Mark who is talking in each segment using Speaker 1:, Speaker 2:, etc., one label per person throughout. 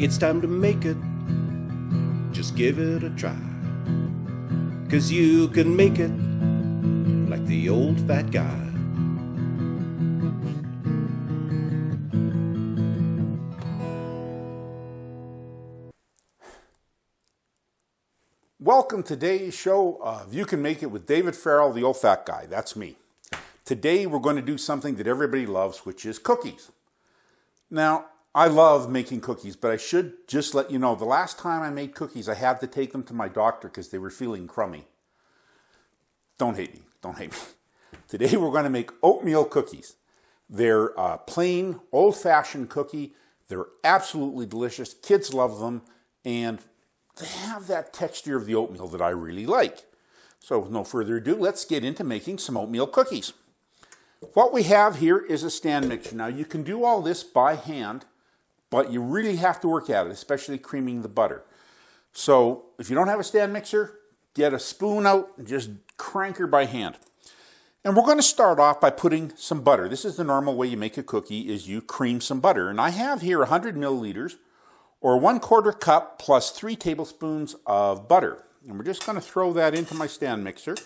Speaker 1: It's time to make it, just give it a try. 'Cause you can make it like the old fat guy.
Speaker 2: Welcome to today's show of You Can Make It with David Farrell, the old fat guy. That's me. Today we're going to do something that everybody loves, which is cookies. Now, I love making cookies, but I should just let you know, the last time I made cookies, I had to take them to my doctor because they were feeling crummy. Don't hate me. Don't hate me. Today we're going to make oatmeal cookies. They're a plain, old-fashioned cookie. They're absolutely delicious. Kids love them, and they have that texture of the oatmeal that I really like. So with no further ado, let's get into making some oatmeal cookies. What we have here is a stand mixer. Now you can do all this by hand, but you really have to work at it, especially creaming the butter. So if you don't have a stand mixer, get a spoon out and just crank her by hand. And we're going to start off by putting some butter. This is the normal way you make a cookie, is you cream some butter. And I have here 100 milliliters, or 1/4 cup plus 3 tablespoons of butter. And we're just going to throw that into my stand mixer.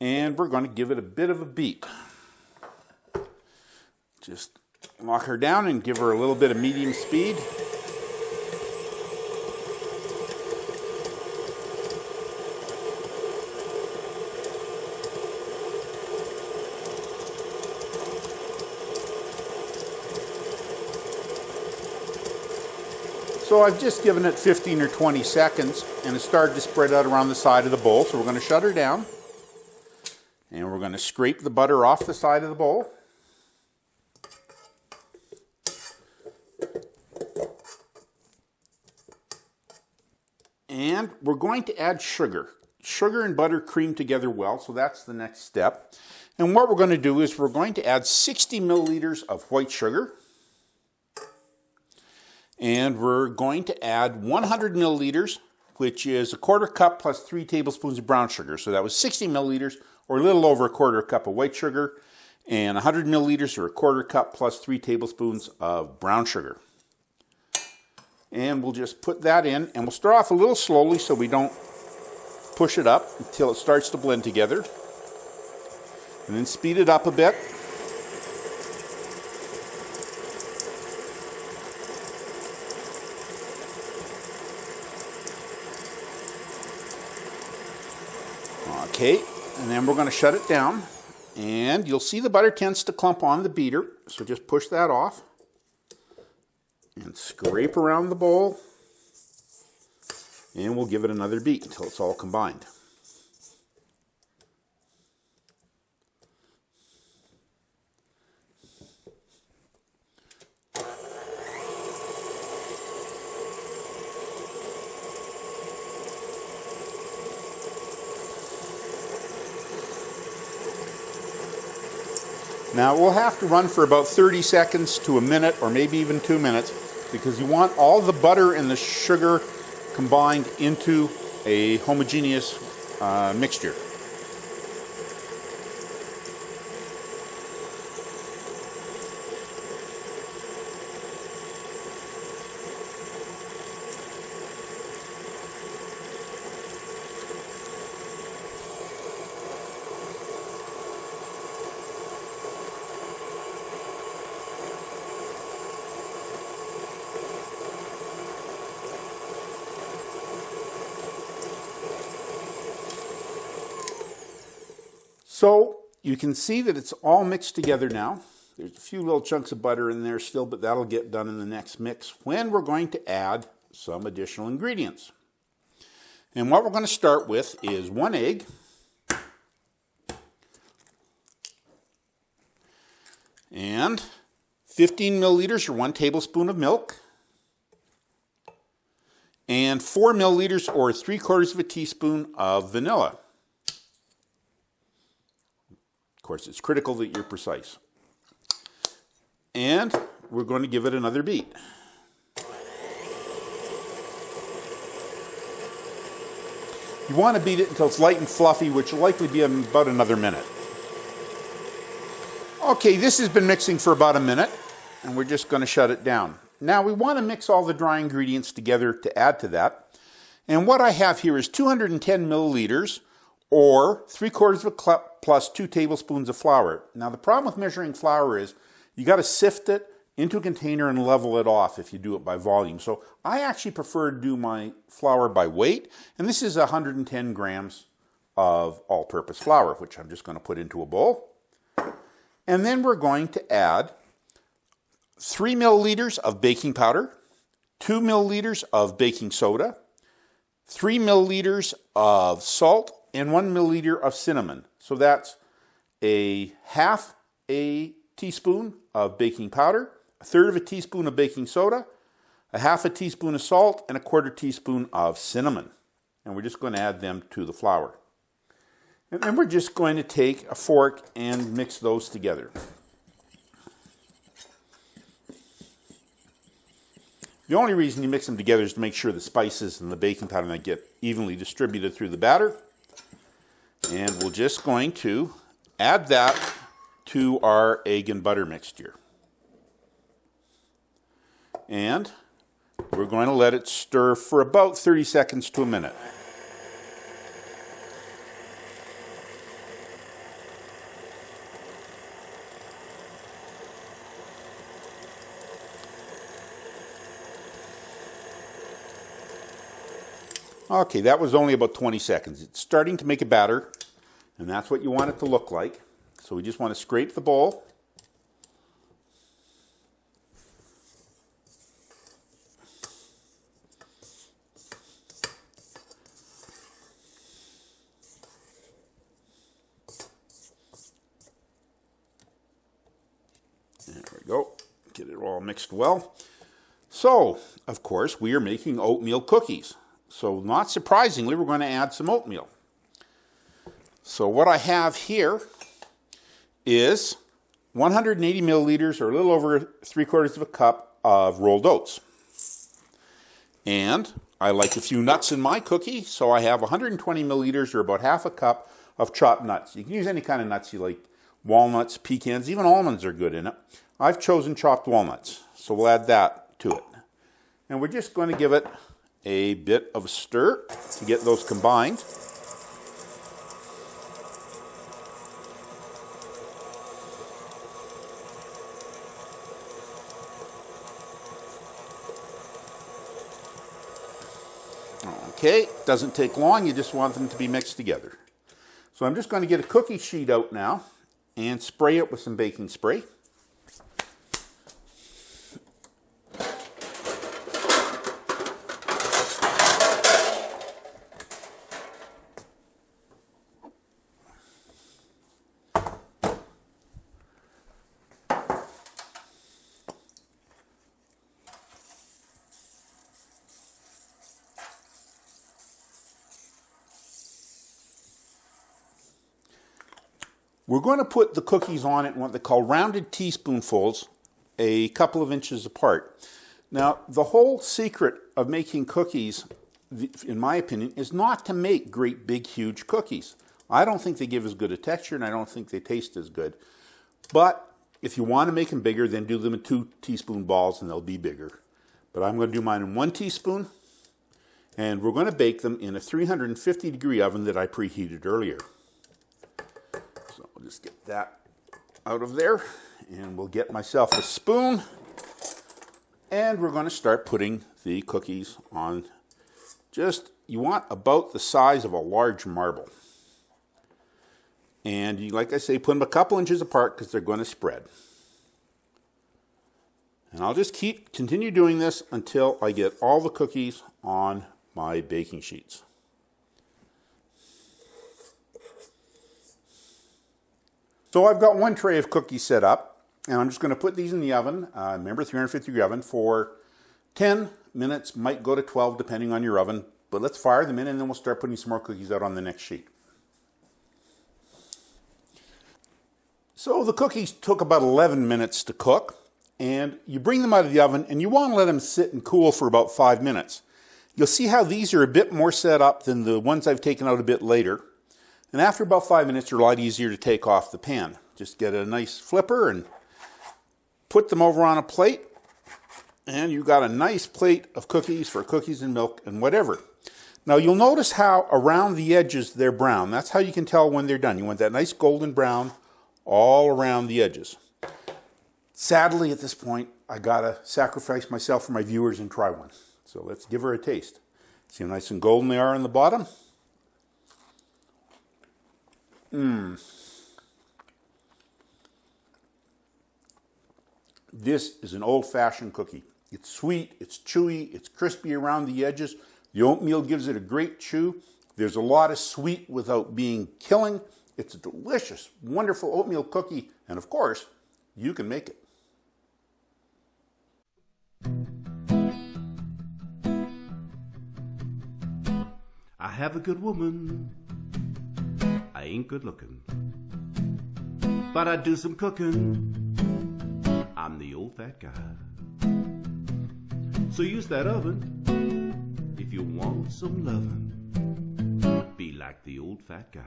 Speaker 2: And we're going to give it a bit of a beat. Just lock her down and give her a little bit of medium speed. So I've just given it 15 or 20 seconds and it started to spread out around the side of the bowl. So we're going to shut her down and we're going to scrape the butter off the side of the bowl. And we're going to add sugar. Sugar and butter cream together well, so that's the next step. And what we're going to do is we're going to add 60 milliliters of white sugar. And we're going to add 100 milliliters, which is 1/4 cup plus 3 tablespoons of brown sugar. So that was 60 milliliters, or a little over 1/4 cup of white sugar, and 100 milliliters, or 1/4 cup plus 3 tablespoons of brown sugar. And we'll just put that in, and we'll start off a little slowly so we don't push it up until it starts to blend together. And then speed it up a bit. Okay, and then we're going to shut it down. And you'll see the butter tends to clump on the beater, so just push that off. And scrape around the bowl, and we'll give it another beat until it's all combined. Now we'll have to run for about 30 seconds to a minute, or maybe even 2 minutes, because you want all the butter and the sugar combined into a homogeneous mixture. So you can see that it's all mixed together now. There's a few little chunks of butter in there still, but that'll get done in the next mix when we're going to add some additional ingredients. And what we're going to start with is 1 egg, and 15 milliliters or 1 tablespoon of milk, and 4 milliliters or 3/4 of a teaspoon of vanilla. Of course, it's critical that you're precise. And we're going to give it another beat. You want to beat it until it's light and fluffy, which will likely be about another minute. Okay, this has been mixing for about a minute, and we're just going to shut it down. Now we want to mix all the dry ingredients together to add to that. And what I have here is 210 milliliters or 3/4 of a cup plus 2 tablespoons of flour. Now the problem with measuring flour is you got to sift it into a container and level it off if you do it by volume. So I actually prefer to do my flour by weight, and this is 110 grams of all-purpose flour, which I'm just going to put into a bowl. And then we're going to add 3 milliliters of baking powder, 2 milliliters of baking soda, 3 milliliters of salt, and 1 milliliter of cinnamon. So that's a half a teaspoon of baking powder, 1/3 of a teaspoon of baking soda, a half a teaspoon of salt, and a 1/4 teaspoon of cinnamon. And we're just going to add them to the flour. And then we're just going to take a fork and mix those together. The only reason you mix them together is to make sure the spices and the baking powder get evenly distributed through the batter. And we're just going to add that to our egg and butter mixture. And we're going to let it stir for about 30 seconds to a minute. Okay, that was only about 20 seconds. It's starting to make a batter, and that's what you want it to look like. So we just want to scrape the bowl. There we go. Get it all mixed well. So, of course, we are making oatmeal cookies. So not surprisingly, we're going to add some oatmeal. So what I have here is 180 milliliters, or a little over 3/4 of a cup of rolled oats. And I like a few nuts in my cookie, so I have 120 milliliters, or about half a cup of chopped nuts. You can use any kind of nuts you like. Walnuts, pecans, even almonds are good in it. I've chosen chopped walnuts, so we'll add that to it. And we're just going to give it a bit of a stir to get those combined. Okay, doesn't take long, you just want them to be mixed together. So I'm just going to get a cookie sheet out now and spray it with some baking spray. We're going to put the cookies on it in what they call rounded teaspoonfuls, a couple of inches apart. Now, the whole secret of making cookies, in my opinion, is not to make great, big, huge cookies. I don't think they give as good a texture, and I don't think they taste as good. But if you want to make them bigger, then do them in 2 teaspoon balls, and they'll be bigger. But I'm going to do mine in 1 teaspoon, and we're going to bake them in a 350-degree oven that I preheated earlier. So I'll just get that out of there, and we'll get myself a spoon, and we're going to start putting the cookies on. You want about the size of a large marble. And you, like I say, put them a couple inches apart because they're going to spread. And I'll just continue doing this until I get all the cookies on my baking sheets. So I've got 1 tray of cookies set up, and I'm just going to put these in the oven, remember 350-degree oven, for 10 minutes, might go to 12 depending on your oven, but let's fire them in and then we'll start putting some more cookies out on the next sheet. So the cookies took about 11 minutes to cook, and you bring them out of the oven and you want to let them sit and cool for about 5 minutes. You'll see how these are a bit more set up than the ones I've taken out a bit later. And after about 5 minutes, they're a lot easier to take off the pan. Just get a nice flipper and put them over on a plate. And you got a nice plate of cookies for cookies and milk and whatever. Now you'll notice how around the edges they're brown. That's how you can tell when they're done. You want that nice golden brown all around the edges. Sadly, at this point, I gotta sacrifice myself for my viewers and try one. So let's give her a taste. See how nice and golden they are on the bottom? This is an old-fashioned cookie. It's sweet, it's chewy, it's crispy around the edges. The oatmeal gives it a great chew. There's a lot of sweet without being killing. It's a delicious, wonderful oatmeal cookie, and of course, you can make it.
Speaker 1: I have a good woman, I ain't good looking, but I do some cooking, I'm the old fat guy. So use that oven if you want some lovin', be like the old fat guy.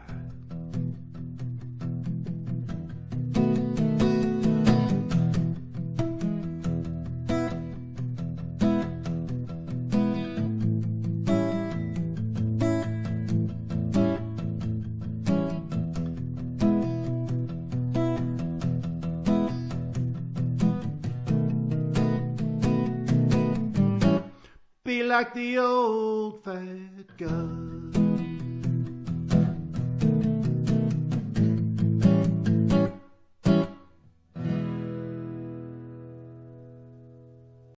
Speaker 1: Be like the old fat guy.